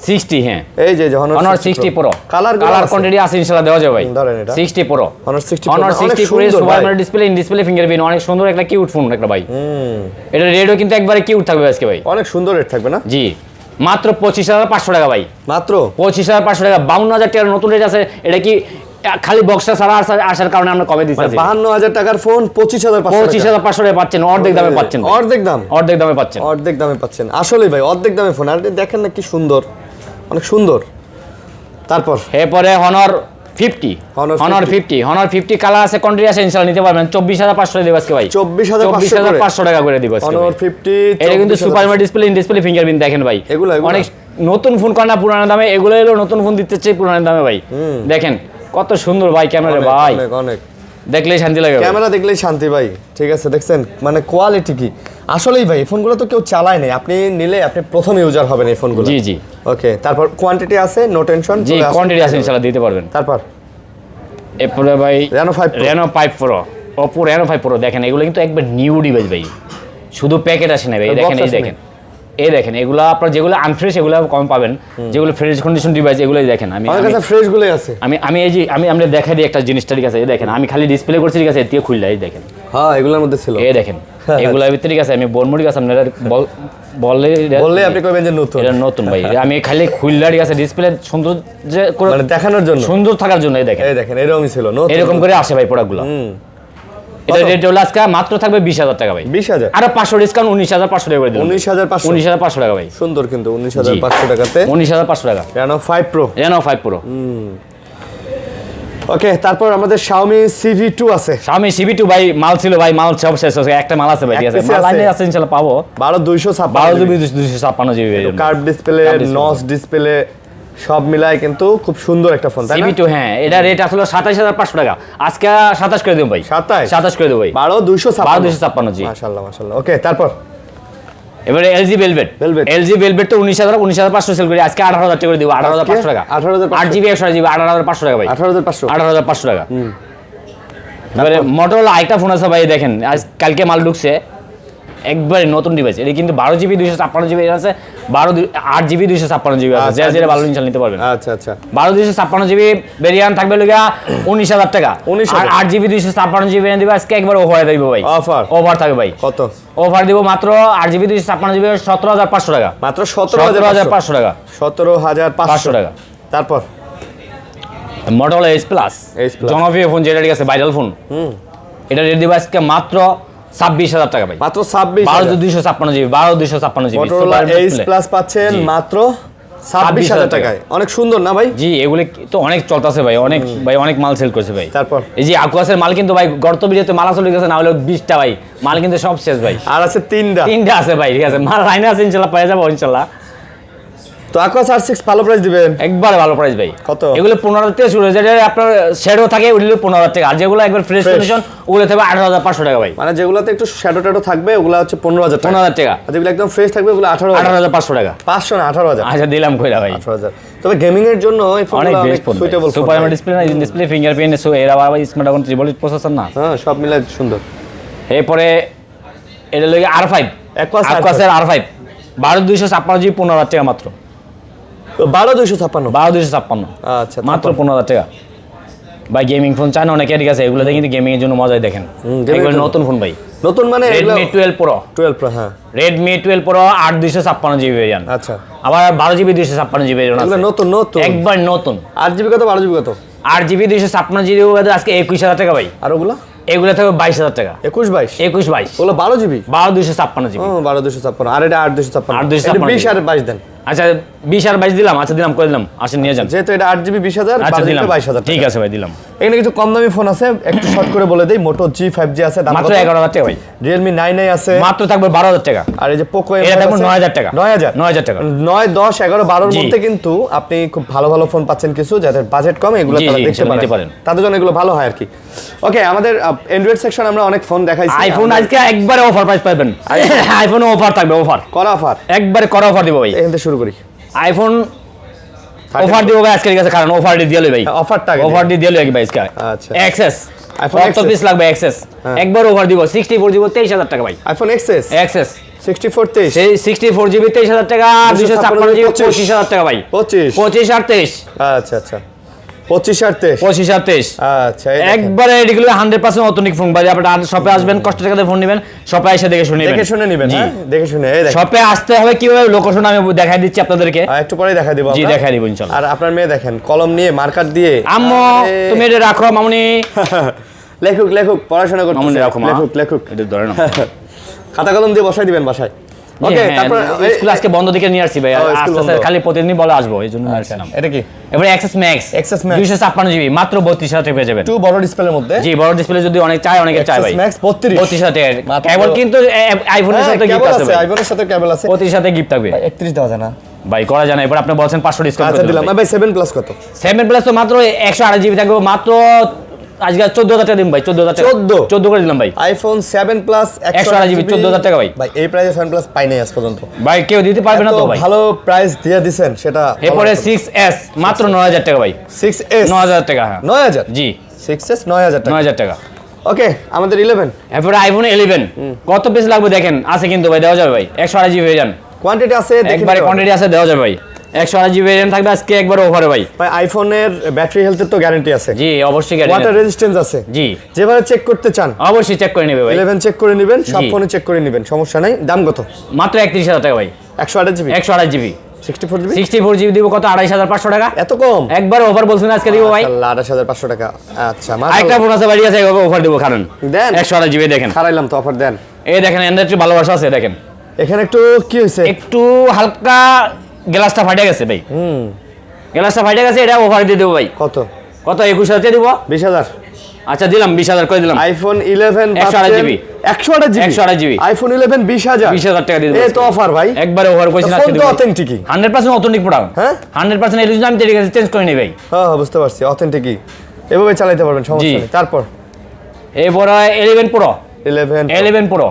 60 হ্যাঁ এই যে Honor 60 Pro কালার কোয়ান্টিটি আছে ইনশাআল্লাহ দেওয়া যাবে ভাই ধরেন এটা 60 Pro Honor 60 Honor 60 Pro super display in display fingerprint অনেক সুন্দর একটা কিউট ফোন একটা ভাই এটা রেডও কিন্তু একবারে কিউট থাকবে আজকে ভাই অনেক সুন্দর রেট থাকবে না জি মাত্র 25500 টাকা ভাই মাত্র 25500 টাকা 52000 টাকার নতুন রেট আছে এটা কি খালি বক্সটা ছাড়া আসার কারণে আমরা কমে দিচ্ছি 52000 টাকার ফোন 25500 টাকা পাচ্ছেন অর্ধেক দামে পাচ্ছেন অর্ধেক দামে পাচ্ছেন আসলে ভাই অর্ধেক দামে ফোন আর দেখেন না কি সুন্দর অনেক সুন্দর তারপর এরপরে Honor 50 কালার আছে কোয়ান্টিটি আছে ইনশাআল্লাহ নিতে পারবেন 24500 টাকা দেব আজকে ভাই 24500 টাকা করে দিব আজকে Honor 50 এটা কিন্তু super display in display fingerprint দেখেন ভাই অনেক নতুন ফোন কোনা পুরানো দামে এগুলো হলো নতুন ফোন দিতে চাই পুরানো দামে ভাই দেখেন কত সুন্দর ভাই ক্যামেরা ভাই অনেক দেখলেই শান্তি লাগে ক্যামেরা দেখলেই শান্তি ভাই ঠিক আছে দেখছেন মানে কোয়ালিটি কি আসলেই ভাই এই ফোনগুলো তো কেউ চালায় নাই আপনি নিলে আপনি প্রথম ইউজার হবেন এই ফোনগুলো জি ওকে তারপর কোয়ান্টিটি আছে নো টেনশন জি কোয়ান্টিটি আছে ইনশাআল্লাহ দিতে পারবেন তারপর এরপরে ভাই Reno 5 Pro Oppo Reno 5 Pro দেখেন এগুলো কিন্তু একবার নিউ ডিভাইস ভাই শুধু প্যাকেট আসে না ভাই দেখেন এগুলো আপনার যেগুলো আনফ্রেশ এগুলো কম পাবেন যেগুলো ফ্রেশ কন্ডিশন ডিভাইস এগুলোই দেখেন আমার কাছে ফ্রেশ গুলোই আছে আমি এই যে আমি দেখাই দিই একটা জিনিসটা ঠিক আছে এই দেখেন আমি খালি ডিসপ্লে করছি ঠিক আছে এতে খুললে এই দেখেন হ্যাঁ এগুলোর মধ্যে ছিল এই দেখেন এগুলোর ভিতরে ঠিক আছে আমি বলমুড়ি আছে আপনারা বললে আপনি কইবেন যে নতুন এটা নতুন ভাই আমি খালি খুললে ঠিক আছে ডিসপ্লে সুন্দর যে মানে দেখানোর জন্য সুন্দর থাকার জন্য এই দেখেন এরকমই ছিল এরকম করে আসে ভাই প্রোডাক্টগুলো এটা রেট হলো আজকে মাত্র থাকবে 20000 টাকা ভাই 20000 আর 500 ডিসকাউন্ট 19500 টাকা করে দিলাম 19500 টাকা ভাই সুন্দর কিন্তু 19500 টাকাতে 19500 টাকা Reno 5 Pro ওকে তারপর আমাদের Xiaomi CV2 আছে Xiaomi CV2 ভাই মাল ছিল ভাই মাল সব শেষ হয়েছে একটা মাল আছে ভাই ঠিক আছে মাল লাইনে আছে ইনশাআল্লাহ পাবো 12256 GB curve display notch display সব মিলায় কিন্তু খুব সুন্দর একটা ফোন তাই না CV2 হ্যাঁ এটা রেট আসলে 27500 টাকা আজকে 27 করে দেব ভাই 27 করে দেব ভাই 12256 জি মাশাআল্লাহ ওকে তারপর এবারে LG Velvet তো 19500 সেল করি আজকে 18000 টাকা করে দিব 18500 টাকা 8GB 128GB 18500 টাকা ভাই 18500 টাকা এবারে Motorola আরেকটা ফোন আছে ভাই দেখেন আজ কালকে মাল ঢুকছে একবারে নতুন ডিভাইস এটা কিন্তু 12GB 256GB আছে 8GB 256GB আছে যা যেটা ভালো ইনশাআল্লাহ নিতে পারবেন আচ্ছা 12GB ভেরিয়েন্ট থাকবে লগা 19000 টাকা আর 8GB 256GB ভেরিয়েন্ট দিবে আজকে একবার অফার দিব ভাই অফার থাকবে ভাই কত অফার দিব মাত্র 8GB 256GB 17500 টাকা মাত্র 17500 টাকা 17500 টাকা তারপর Motorola Edge Plus জনপ্রিয় ফোন যেটা ঠিক আছে ভাইরাল ফোন এটা রেট দিব আজকে মাত্র 26000 টাকা ভাই মাত্র 12256GB 12256GB Motorola Edge Plus পাচ্ছেন মাত্র 26000 টাকায় অনেক সুন্দর না ভাই জি এগুলো তো অনেক চলতেছে ভাই অনেক মাল সেল করছে ভাই তারপর এই যে আকুয়াসের মাল কিন্তু ভাই গর্ত বিজেতে মাল চলে গেছে না হলো 20টা ভাই মাল কিন্তু সব শেষ ভাই আর আছে তিনটা আছে ভাই ঠিক আছে মাল লাইনে আছে ইনশাআল্লাহ পেয়ে যাবো ইনশাআল্লাহ তো Aquas R6 ভালো প্রাইস দিবেন একবারে ভালো প্রাইস ভাই কত এগুলো 15000 থেকে শুরু যেটা আপনার শ্যাডো থাকে ওগুলো 15000 টাকা আর যেগুলো একবার ফ্রেশ কন্ডিশন ওগুলো থাকবে 18500 টাকা ভাই মানে যেগুলোতে একটু শ্যাডো থাকবে ওগুলো হচ্ছে 15000 টাকা আর যেগুলো একদম ফ্রেশ থাকবে ওগুলো 18500 টাকা 500 না 18000 আচ্ছা দিলাম কইরা ভাই 18000 তবে গেমিং এর জন্য এই ফোনগুলো অনেক সুইটেবল সুপার ডিসপ্লে না ডিসপ্লে ফিঙ্গারপ্রিন্ট সো এরা আবার স্মার্টফোন ট্রিপল প্রসেসর না হ্যাঁ সব মিলে সুন্দর এরপরে এটা লাগে R5 Aquas R5 12256GB 15000 টাকা মাত্র 12256 আচ্ছা মাত্র 15000 টাকা ভাই গেমিং ফোন চান অনেকে ঠিক আছে এগুলোতে কিন্তু গেমিং এর জন্য মজাই দেখেন এগুলো নতুন ফোন ভাই নতুন মানে Redmi 12 Pro হ্যাঁ Redmi 12 Pro 8256GB ভেরিয়েন্ট আচ্ছা আবার 12GB 256GB ভেরিয়েন্ট আছে এগুলো নতুন একবার নতুন 8GB কত 12GB কত 8GB 256GB আজকে 21000 টাকা ভাই। আর ওগুলো এগুলো থাকবে 22000 টাকা। 21 22 21 22 ওগুলো 12GB 12256GB। 12256 আর এটা 8256 8256 20 আর 22 দেন। আচ্ছা 20 আর 22 দিলাম, আচ্ছা দিলাম করে দিলাম, আসেন নিয়ে যান। যেহেতু এটা 8GB 20000 আচ্ছা দিলাম 22000 ঠিক আছে ভাই দিলাম। এখানে কিছু কম দামি ফোন আছে, একটু শর্ট করে বলে দেই। Moto G5G আছে, দাম মাত্র কত? 11000 টাকা ভাই। Realme 9A আছে, মাত্র থাকবে 12000 টাকা। আর এই যে Poco এটা M5 থাকবে আছে 9000 টাকা। 9000 টাকা। 9 10 11 12 এর জি। মধ্যে কিন্তু আপনি খুব ভালো ভালো ফোন পাচ্ছেন কিছু, যাদের বাজেট কম এগুলো জি, তারা জি, দেখতে সেটা নিতে পারেন। পারেন, তাদের জন্য এগুলো ভালো হয় আর কি। ওকে, আমাদের অ্যান্ড্রয়েড সেকশন আমরা অনেক ফোন দেখাইছি। আইফোন আজকে একবারে অফার প্রাইস পাবেন। আইফোনে অফার থাকবে, অফার করা অফার, একবারে করা অফার দিব ভাই। এখান থেকে শুরু করি। আইফোন অফার দিব ভাই আজকের কাছে, কারণ অফার দিয়ে দিলে ভাই, অফারটা আগে অফার দিয়ে দিলে ভাই আজকে। আচ্ছা। এক্সএস iPhone কত XS পিস লাগবে? এক্সএস একবার অফার দিব 64 দিব 23000 টাকা ভাই। আইফোন XS এক্সএস 64 23 সেই 64GB 23000 টাকা, 256GB 25000 টাকা ভাই। 25 25 আর 23 আচ্ছা আচ্ছা 25 আর 23 25 আর 23 আচ্ছা এই দেখেন। একবারে এগুলো 100% অথেন্টিক ফোন ভাই। আপনি শপে আসবেন, কষ্ট টাকা দিয়ে ফোন নেবেন, শপে এসে দেখে শুনে নেবেন। দেখে শুনে নেবেন। জি। হ্যাঁ দেখে শুনে এই দেখেন। শপে আসতে হবে কিভাবে, লোকেশন আমি দেখাই দিচ্ছি আপনাদেরকে। একটু পরে দেখা দিব জি আমরা। দেখাই দিব ইনশাআল্লাহ। আর আপনার মেয়ে দেখেন কলম নিয়ে মার্কার দিয়ে, আম্মু আরে। তুমি এটা রাখো মামুনি, লেখুক লেখুক পড়াশোনা করতে মামুনি রাখো মা, লেখুক লেখুক এটা ধরে না। খাতা কলম দিয়ে বসাই দিবেন বাসায়। ওকে, তারপর স্কুল আজকে বন্ধ দিকে নিয়ে আসছি ভাই, ও, স্কুল আস্তে আস্তে বন্ধ। খালি প্রতিদিনই বলে আসবো, এই জন্য আসছিলাম। এটা কি এবারে XS max XS Max 256GB মাত্র 32000 টাকা পেয়ে যাবেন। একটু বড় ডিসপ্লের মধ্যে। জি বড় ডিসপ্লে যদি অনেক চায়, অনেকে চায় ভাই। XS Max 32 32000 টাকা মাত্র। কেবল, কিন্তু আইফোনের সাথে গিফট আছে ভাই, আইফোনের সাথে কেবল আছে। 35 সাথে গিফট থাকবে 31 দেওয়া যায় না? ভাই, করা যায় না। এবার আপনি বলছেন 500 ডিসকাউন্ট আচ্ছা করে দিলাম। দিলাম ভাই 7 প্লাস কত? 7 প্লাস তো মাত্র 128GB থাকবে মাত্র, আজকে 14000 টাকা দিন ভাই। 14000 টাকা 14 করে দিলাম ভাই। আইফোন 7 প্লাস 128GB 14000 টাকা ভাই। ভাই এই প্রাইসে 7 প্লাস পাই নাই আজ পর্যন্ত। ভাই কেউ দিতে পারবে না এত তো ভাই। ভালো প্রাইস দিয়ে দিবেন সেটা। এরপরে 6s মাত্র 9000 টাকা ভাই। 6s 9000 টাকা, হ্যাঁ 9000 জি 6s 9000 টাকা। 9000 টাকা। ওকে, আমাদের 11 এরপরে আইফোন 11 কত পিস লাগবে দেখেন, আছে কিন্তু ভাই, দেওয়া যাবে ভাই। 128GB ভেরিয়েন্ট কোয়ান্টিটি আছে, দেখে একবারে নিতে কোয়ান্টিটি আছে, দেওয়া যাবে ভাই। 128GB ভেরিয়েন্ট থাকবে আজকে একবার অফারে ভাই। ভাই আইফোনের ব্যাটারি হেলথের তো গ্যারান্টি আছে, জি অবশ্যই ওয়াটার গ্যারান্টি রেজিস্ট্যান্স আছে। জি যেভাবে চেক করতে চান অবশ্যই চেক করে নেবে ভাই। 11 চেক করে নেবেন, সব জি। ফোনে চেক করে নেবেন, সমস্যা নাই। দাম কত? মাত্র 31000 টাকা ভাই। 128GB 128GB 64GB 64GB দিব কত? 28500 টাকা। এত কম? একবার অফার বলছেন আজকে দিব ভাই। মাশাআল্লাহ 28500 টাকা। আচ্ছা আরেকটা ফোন আছে বাড়ি আছে, এইভাবে অফার দিব, খারান দেন। 128GB দেখেন, খারাইলাম তো, অফার দেন। এই দেখেন এন্ড্রয়েড ভালোবাসা আছে দেখেন। এখানে একটু কি হয়েছে? একটু হালকা গ্লাসটা ফাটে গেছে ভাই, গ্লাসটা ফাটে গেছে, এটা অফার দিয়ে দেবো ভাই। কত? কত? 21000 দিব। 20000 আচ্ছা দিলাম 20000 করে দিলাম। আইফোন 11 128GB 128GB আইফোন 11 20000 20000 টাকা দিয়ে দেবো। এই তো অফার ভাই। একবারে অফার কইছেন ফোন আজকে তো দিব। অথেন্টিকই। 100% অথেন্টিক প্রোডাক্ট। হ্যাঁ 100% এই জন্য আমি তেরি কাছে চেঞ্জ করে নেই ভাই। হ্যাঁ বুঝতে পারছি, অথেন্টিকই, এভাবে চালাতে পারবেন, সমস্যা জি। নেই। তারপর এরপরে 11 pro 11 11 pro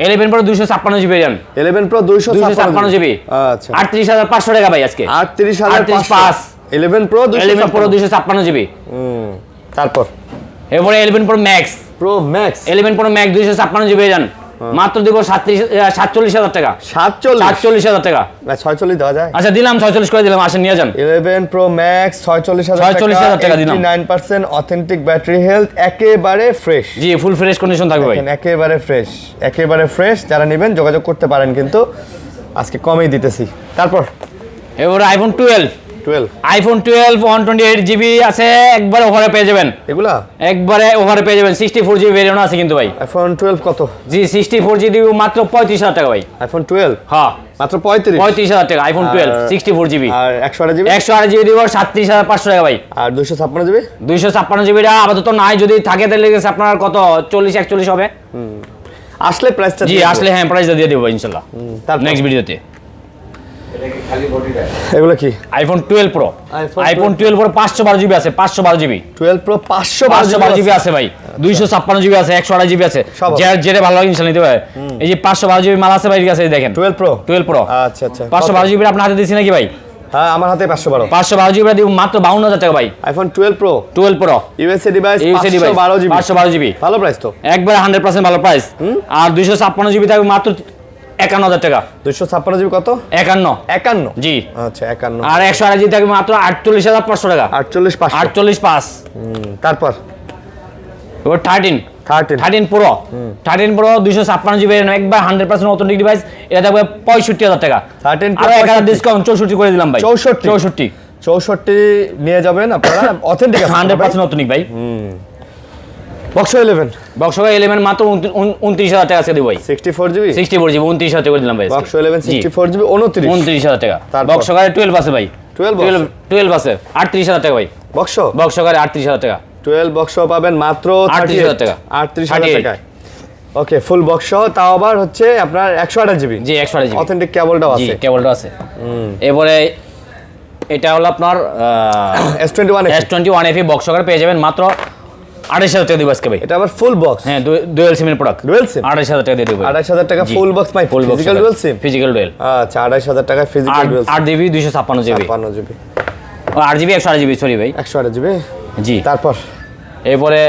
11 pro 256GB variant 11 Pro 256GB আচ্ছা 38500 টাকা ভাই আজকে। 38500 11 Pro 11 প্রো 256GB। তারপর এরপরে 11 pro max Pro Max 11 pro max 256GB variant মাত্র দিব 47000 টাকা। 47000 টাকা। 46 দেওয়া যায়? আচ্ছা দিলাম 46 করে দিলাম, আসেন নিয়ে যান। 11 Pro Max 46000 টাকা দিলাম। 99% অথেন্টিক ব্যাটারি হেলথ, একেবারে ফ্রেশ। জি ফুল ফ্রেশ কন্ডিশন থাকবে ভাই। একেবারে ফ্রেশ, একেবারে ফ্রেশ। যারা নেবেন যোগাযোগ করতে পারেন, কিন্তু আজকে কমেই দিতেছি। তারপর এবারে আইফোন 12 আইফোন 12 128GB আছে, একবারে ওভারে পেয়ে যাবেন। এগুলা একবারে ওভারে পেয়ে যাবেন। 64GB ভেরিয়েন্ট আছে কিন্তু ভাই। আইফোন 12 কত? জি 64GB দিব মাত্র 35000 টাকা ভাই। আইফোন 12 হ্যাঁ মাত্র 35। 35000 টাকা আইফোন 12 64GB। আর 128GB 128GB দিব 37500 টাকা ভাই। আর 256GB 256GB টা আপাতত নাই, যদি থাকে তাহলে গেছে আপনার কত 40 41 হবে। আসলে প্রাইসটা জি আসলে হ্যাঁ প্রাইস দিয়ে দেব ইনশাআল্লাহ তারপর নেক্সট ভিডিওতে। এগুলো কি? IPhone 12 pro iPhone 12 pro 512GB আছে। 512GB 12 Pro 512GB আছে ভাই। 256GB আছে, 128GB আছে, সব আছে। যার যেটা ভালো লাগে ইনশাআল্লাহ নিতে পারে। এই যে 512GB মাল আছে ভাই, ঠিক আছে দেখেন 12 Pro 12 প্রো আচ্ছা আচ্ছা 512GB আপনার হাতে দিছি নাকি ভাই? হ্যাঁ আমার হাতে 512। 512GB দিব মাত্র 52000 টাকা ভাই। IPhone 12 Pro 12 pro USA device USA device 512GB 512GB ভালো প্রাইস তো, একবারে 100% ভালো প্রাইস। আর 256GB থাকবে মাত্র 51000 টাকা। 256GB কত? 51 51 জি। আচ্ছা 51 আর 128GB থাকবে মাত্র 48500 টাকা। 48500 485। তারপর এবার 13 প্রো 13 প্রো 256GB একবার 100% অথেন্টিক ডিভাইস, এটা থাকবে 65000 টাকা। 13 আর 1000 ডিসকাউন্ট 64 করে দিলাম ভাই। 64 64 নিয়ে যাবেন আপনারা, অথেন্টিক 100% অথেন্টিক ভাই। বক্সো 11, বক্স 11 মাত্র 29,000 টাকা আছে দিব ভাই। 64 জিবি 64 জিবি 29,000 টাকা করে দিলাম ভাই। বক্সো 11 64 জিবি 29,000 টাকা। তারপর? বক্স 12 আছে ভাই। 12 আছে 38,000 টাকা ভাই। বক্সো বক্স 38,000 টাকা। 12 বক্সো পাবেন মাত্র 38,000 টাকা। 38,000 টাকায়। ওকে, ফুল বক্স, তাও আবার হচ্ছে আপনার 128 জিবি। জি 128 জিবি অথেন্টিক কেবলটাও জি আছে। কেবলটা আছে। এবারে এটা হলো আপনার S21 FE বক্স সহকারে পেয়ে যাবেন মাত্র 28,000 টাকা দিব আজকে ভাই। এটা আবার ফুল বক্স। হ্যাঁ ডুয়াল সিমের প্রোডাক্ট। ডুয়াল সিম 28,000 টাকা দিয়ে দেব। 28,000 টাকা full box, my physical dual SIM. Physical dual. আচ্ছা, 28,000 টাকা physical dual SIM. 8 GB 256 GB. 56 GB. 8 GB 128 GB sorry ভাই। 128 জিবি। জি। তারপর এরপরে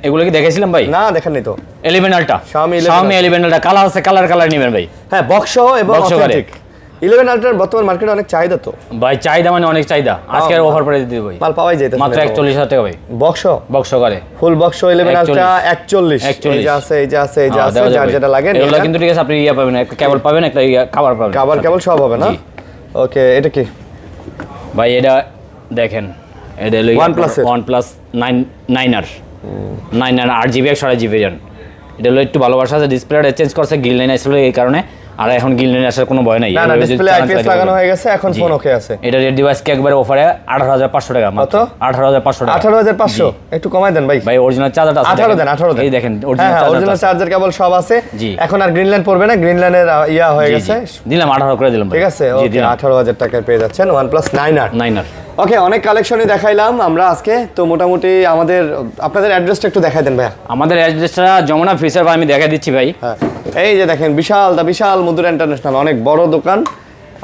এগুলো কি দেখেছিলাম ভাই? না, দেখেননি তো। 11 ultra. Xiaomi Xiaomi 11 ultra colour আছে, কালার নেবেন ভাই। হ্যাঁ, বক্স এবং বক্স সহকারে। অথেন্টিক। 11 আল্ট্রার বর্তমান মার্কেটে অনেক চাহিদা তো ভাই চাহিদা মানে অনেক চাহিদা। আজকে আর অফার করে দিতে ভাই। মাল পাওয়াই যাইতেছে মাত্র 41,000 টাকা ভাই। বক্স বক্স সহকারে ফুল বক্স 11 আলট্রা 41। এই যে আছে, এই যে আছে, এই যে আছে, যার যেটা লাগে নিয়ে এগুলো কিন্তু ঠিক আছে, আপনি ইয়া পাবেন, একটা কেবল পাবেন, একটা কভার পাবেন। কভার কেবল সব হবে না? ওকে, এটা কি ভাই? এটা দেখেন, এটা হলো OnePlus 9R 8 GB 128 GB variant. এটা হলো একটু ভালোবাসা আছে, ডিসপ্লেটা চেঞ্জ করছে, গ্রিন লাইন আসলে এই কারণে, আর এখন গ্রিন লাইন আসার কোনো ভয় নাই। না, ডিসপ্লে আইপিএস লাগানো হয়ে গেছে, এখন ফোন ওকে আছে। এটা রেড ডিভাইস কে একবারে অফারে 18,500 টাকা মাত্র। 18,500 টাকা। 18,500 একটু কমাই দেন ভাই। ভাই অরিজিনাল চার্জারটা আছে 18 দেন, 18 দেন। এই দেখেন অরিজিনাল অরিজিনাল চার্জার কেবল সব আছে। জি। এখন আর গ্রিন লাইন পড়বে না, গ্রিন লাইনের ইয়া হয়ে গেছে। দিলাম 18 করে দিলাম ভাই। ঠিক আছে, ওকে, 18,000 টাকায় পেয়ে যাচ্ছেন OnePlus 9R। ওকে, অনেক কালেকশনই দেখাইলাম আমরা আজকে তো। মোটামুটি আপনাদের অ্যাড্রেসটা একটু দেখাই দেন ভাই। আমাদের অ্যাড্রেসটা যমুনা ফিচার ভাই, আমি দেখাই দিচ্ছি ভাই। হ্যাঁ, এই যে দেখেন, বিশাল মধুরা ইন্টারন্যাশনাল, অনেক বড় দোকান।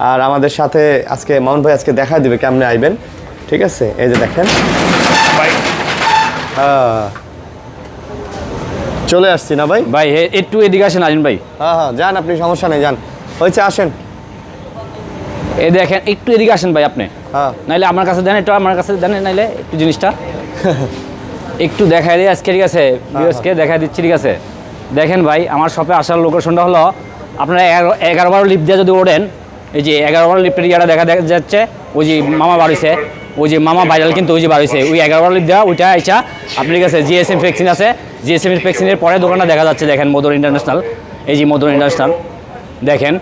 আর আমাদের সাথে আজকে মাউন্ট ভাই আজকে দেখাই দিবে কেমনে আইবেন। ঠিক আছে, এই যে দেখেন ভাই, চলে আসছি না ভাই? ভাই একটু এদিকে আসেন ভাই। হ্যাঁ, যান আপনি, সমস্যা নেই, যান। হয়েছে, আসেন। এই দেখেন, একটু এদিকে আসেন ভাই আপনি। হ্যাঁ, নাইলে আমার কাছে দেন, একটু আমার কাছে দেন, নাইলে একটু জিনিসটা একটু দেখাই দিই আজকে। ঠিক আছে, ভিউয়ার্সকে দেখাই দিচ্ছি। ঠিক আছে, দেখেন ভাই, আমার শপে আসার লোকেশনটা হলো আপনারা 11-12 লিফট দিয়ে যদি ওঠেন, এই যে 11-12 লিফটের ইয়াটা দেখা যাচ্ছে, ওই যে মামা বাড়িছে, ওই যে মামা ভাইরাল কিন্তু ওই যে বাড়িছে, ওই 11-12 লিফট দেওয়া ওইটা আইসা আপনার কাছে জিএসএম ভ্যাকসিন আছে, জিএসএম ভ্যাকসিনের পরে দোকানটা দেখা যাচ্ছে। দেখেন মধুর ইন্টারন্যাশনাল, এই যে মধুর ইন্টারন্যাশনাল দেখেন,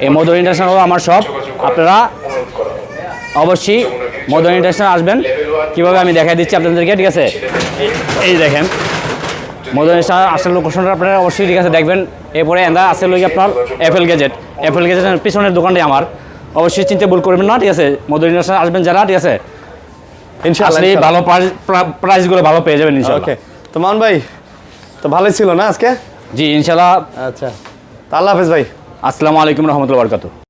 এই মধুর ইন্টারন্যাশনাল হলো আমার শপ। আপনারা অবশ্যই মধুর ইন্টারন্যাশনাল আসবেন। কীভাবে আমি দেখাই দিচ্ছি আপনাদেরকে। ঠিক আছে, এই দেখেন মধুর ইন্টারন্যাশনাল আসার লোকেশনটা আপনারা অবশ্যই ঠিক আছে দেখবেন। এরপরে এন্দা আছে লোক আপনার অ্যাপেল গ্যাজেটের পিছনের দোকানটাই আমার, অবশ্যই চিন্তা ভুল করবেন না। ঠিক আছে, মধুর ইন্টারন্যাশনাল আসবেন যারা, ঠিক আছে, ইনশাআল্লাহ ভালো প্রাইসগুলো ভালো পেয়ে যাবেন ইনশাআল্লাহ। ওকে, তো মান ভাই তো ভালোই ছিল না আজকে? জি ইনশাআল্লাহ। আচ্ছা, আল্লাহ হাফেজ ভাই। আসসালামু আলাইকুম রহমতুল্লাহ বারকাতুহু।